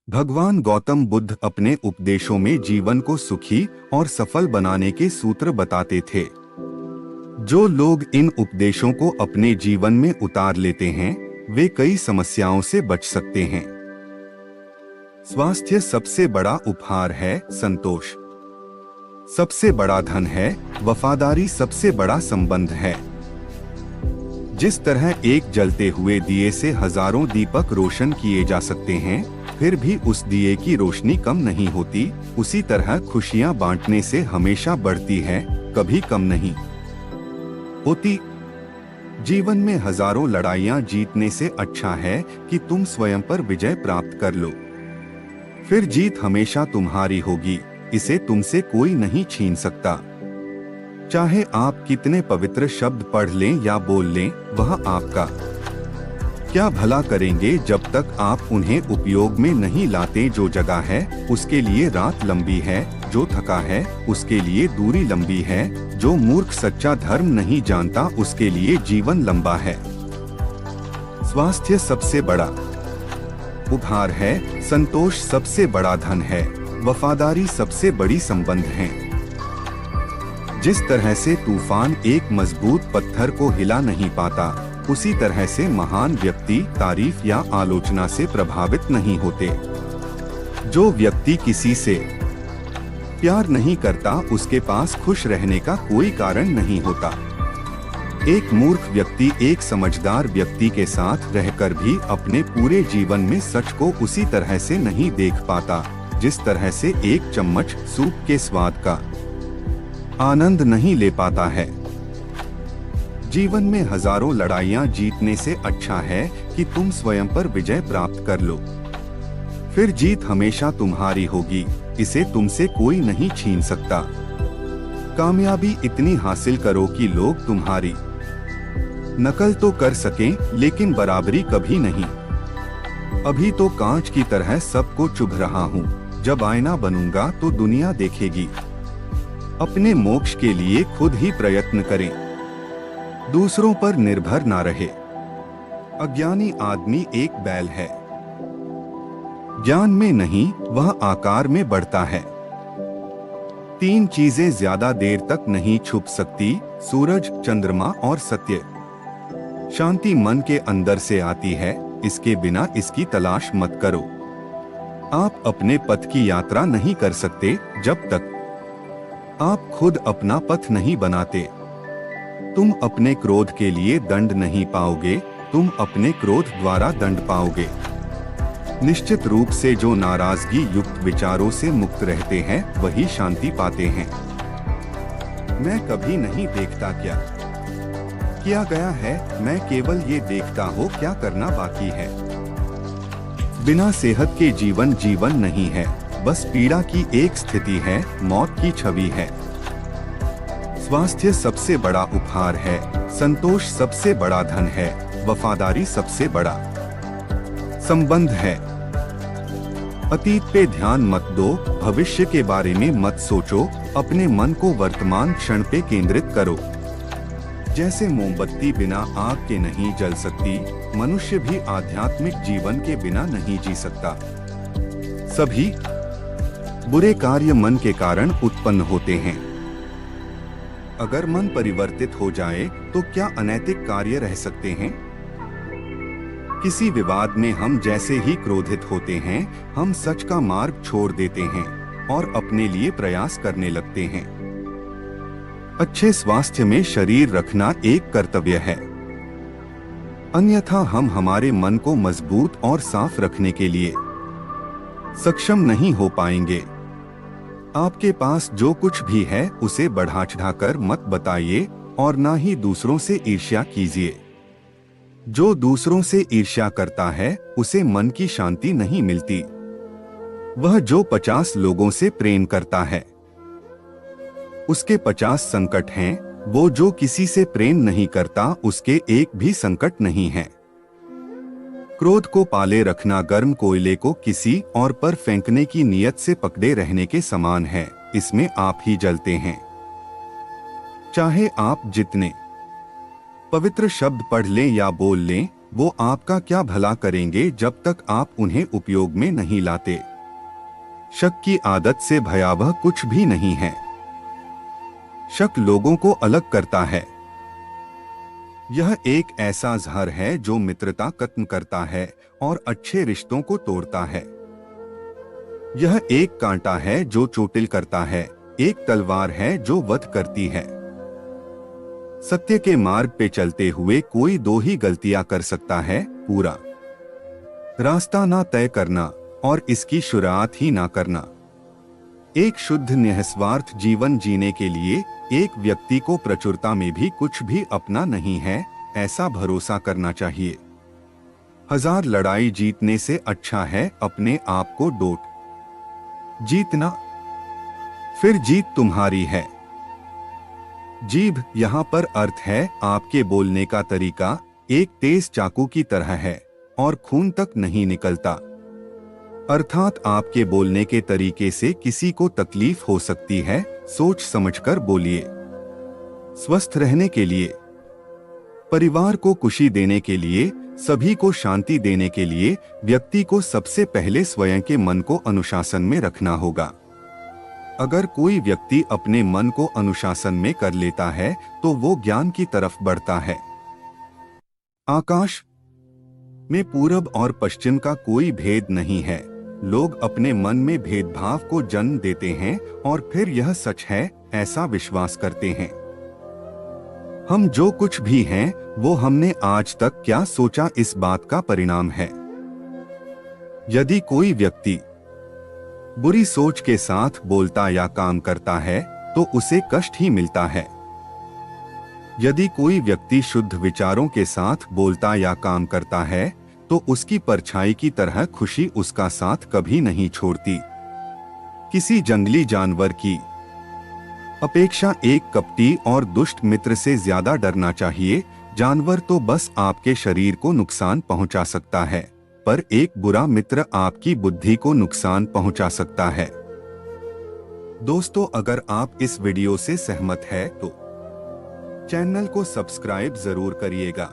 भगवान गौतम बुद्ध अपने उपदेशों में जीवन को सुखी और सफल बनाने के सूत्र बताते थे। जो लोग इन उपदेशों को अपने जीवन में उतार लेते हैं वे कई समस्याओं से बच सकते हैं। स्वास्थ्य सबसे बड़ा उपहार है, संतोष सबसे बड़ा धन है, वफादारी सबसे बड़ा संबंध है। जिस तरह एक जलते हुए दिए से हजारों दीपक रोशन किए जा सकते हैं, फिर भी उस दिए की रोशनी कम नहीं होती, उसी तरह खुशियां बांटने से हमेशा बढ़ती है, कभी कम नहीं होती। जीवन में हजारों लड़ाइयां जीतने से अच्छा है कि तुम स्वयं पर विजय प्राप्त कर लो। फिर जीत हमेशा तुम्हारी होगी, इसे तुमसे कोई नहीं छीन सकता। चाहे आप कितने पवित्र शब्द पढ़ लें या बोल लें, वह आपका क्या भला करेंगे जब तक आप उन्हें उपयोग में नहीं लाते। जो जगह है उसके लिए रात लंबी है, जो थका है उसके लिए दूरी लंबी है, जो मूर्ख सच्चा धर्म नहीं जानता उसके लिए जीवन लंबा है। स्वास्थ्य सबसे बड़ा उपहार है, संतोष सबसे बड़ा धन है, वफादारी सबसे बड़ी संबंध है। जिस तरह से तूफान एक मजबूत पत्थर को हिला नहीं पाता, उसी तरह से महान व्यक्ति तारीफ या आलोचना से प्रभावित नहीं होते। जो व्यक्ति किसी से प्यार नहीं करता, उसके पास खुश रहने का कोई कारण नहीं होता। एक मूर्ख व्यक्ति एक समझदार व्यक्ति के साथ रहकर भी अपने पूरे जीवन में सच को उसी तरह से नहीं देख पाता, जिस तरह से एक चम्मच सूप के स्वाद का आनंद नहीं ले पाता है। जीवन में हजारों लड़ाइयां जीतने से अच्छा है कि तुम स्वयं पर विजय प्राप्त कर लो। फिर जीत हमेशा तुम्हारी होगी, इसे तुमसे कोई नहीं छीन सकता। कामयाबी इतनी हासिल करो कि लोग तुम्हारी नकल तो कर सकें, लेकिन बराबरी कभी नहीं। अभी तो कांच की तरह सबको चुभ रहा हूँ, जब आईना बनूंगा तो दुनिया देखेगी। अपने मोक्ष के लिए खुद ही प्रयत्न करें, दूसरों पर निर्भर ना रहे। अज्ञानी आदमी एक बैल है, ज्ञान में नहीं वह आकार में बढ़ता है। तीन चीजें ज्यादा देर तक नहीं छुप सकती, सूरज, चंद्रमा और सत्य। शांति मन के अंदर से आती है, इसके बिना इसकी तलाश मत करो। आप अपने पथ की यात्रा नहीं कर सकते जब तक आप खुद अपना पथ नहीं बनाते। तुम अपने क्रोध के लिए दंड नहीं पाओगे, तुम अपने क्रोध द्वारा दंड पाओगे। निश्चित रूप से जो नाराजगी युक्त विचारों से मुक्त रहते हैं वही शांति पाते हैं। मैं कभी नहीं देखता क्या किया गया है, मैं केवल ये देखता हूँ क्या करना बाकी है। बिना सेहत के जीवन जीवन नहीं है, बस पीड़ा की एक स्थिति है, मौत की छवि है। स्वास्थ्य सबसे बड़ा उपहार है, संतोष सबसे बड़ा धन है, वफादारी सबसे बड़ा संबंध है। अतीत पे ध्यान मत दो, भविष्य के बारे में मत सोचो, अपने मन को वर्तमान क्षण पे केंद्रित करो। जैसे मोमबत्ती बिना आग के नहीं जल सकती, मनुष्य भी आध्यात्मिक जीवन के बिना नहीं जी सकता। सभी बुरे कार्य मन के कारण उत्पन्न होते हैं। अगर मन परिवर्तित हो जाए तो क्या अनैतिक कार्य रह सकते हैं? किसी विवाद में हम जैसे ही क्रोधित होते हैं, हम सच का मार्ग छोड़ देते हैं और अपने लिए प्रयास करने लगते हैं। अच्छे स्वास्थ्य में शरीर रखना एक कर्तव्य है, अन्यथा हम हमारे मन को मजबूत और साफ रखने के लिए सक्षम नहीं हो पाएंगे। आपके पास जो कुछ भी है उसे बढ़ा चढ़ाकर मत बताइए और ना ही दूसरों से ईर्ष्या कीजिए। जो दूसरों से ईर्ष्या करता है उसे मन की शांति नहीं मिलती। वह जो 50 लोगों से प्रेम करता है उसके 50 संकट हैं, वो जो किसी से प्रेम नहीं करता उसके एक भी संकट नहीं है। क्रोध को पाले रखना गर्म कोयले को किसी और पर फेंकने की नियत से पकड़े रहने के समान है, इसमें आप ही जलते हैं। चाहे आप जितने पवित्र शब्द पढ़ लें या बोल लें, वो आपका क्या भला करेंगे जब तक आप उन्हें उपयोग में नहीं लाते। शक की आदत से भयावह कुछ भी नहीं है। शक लोगों को अलग करता है। यह एक ऐसा जहर है जो मित्रता खत्म करता है और अच्छे रिश्तों को तोड़ता है। यह एक कांटा है जो चोटिल करता है, एक तलवार है जो वध करती है। सत्य के मार्ग पे चलते हुए कोई दो ही गलतियां कर सकता है, पूरा रास्ता ना तय करना और इसकी शुरुआत ही ना करना। एक शुद्ध निस्वार्थ जीवन जीने के लिए एक व्यक्ति को प्रचुरता में भी कुछ भी अपना नहीं है, ऐसा भरोसा करना चाहिए। 1000 लड़ाई जीतने से अच्छा है अपने आप को डोट जीतना, फिर जीत तुम्हारी है। जीभ यहाँ पर अर्थ है आपके बोलने का तरीका एक तेज चाकू की तरह है और खून तक नहीं निकलता। अर्थात आपके बोलने के तरीके से किसी को तकलीफ हो सकती है, सोच समझकर बोलिए। स्वस्थ रहने के लिए, परिवार को खुशी देने के लिए, सभी को शांति देने के लिए व्यक्ति को सबसे पहले स्वयं के मन को अनुशासन में रखना होगा। अगर कोई व्यक्ति अपने मन को अनुशासन में कर लेता है तो वो ज्ञान की तरफ बढ़ता है। आकाश में पूरब और पश्चिम का कोई भेद नहीं है। लोग अपने मन में भेदभाव को जन्म देते हैं और फिर यह सच है ऐसा विश्वास करते हैं। हम जो कुछ भी हैं वो हमने आज तक क्या सोचा इस बात का परिणाम है। यदि कोई व्यक्ति बुरी सोच के साथ बोलता या काम करता है तो उसे कष्ट ही मिलता है। यदि कोई व्यक्ति शुद्ध विचारों के साथ बोलता या काम करता है तो उसकी परछाई की तरह खुशी उसका साथ कभी नहीं छोड़ती। किसी जंगली जानवर की अपेक्षा एक कपटी और दुष्ट मित्र से ज्यादा डरना चाहिए। जानवर तो बस आपके शरीर को नुकसान पहुंचा सकता है, पर एक बुरा मित्र आपकी बुद्धि को नुकसान पहुंचा सकता है। दोस्तों, अगर आप इस वीडियो से सहमत हैं तो चैनल को सब्सक्राइब जरूर करिएगा।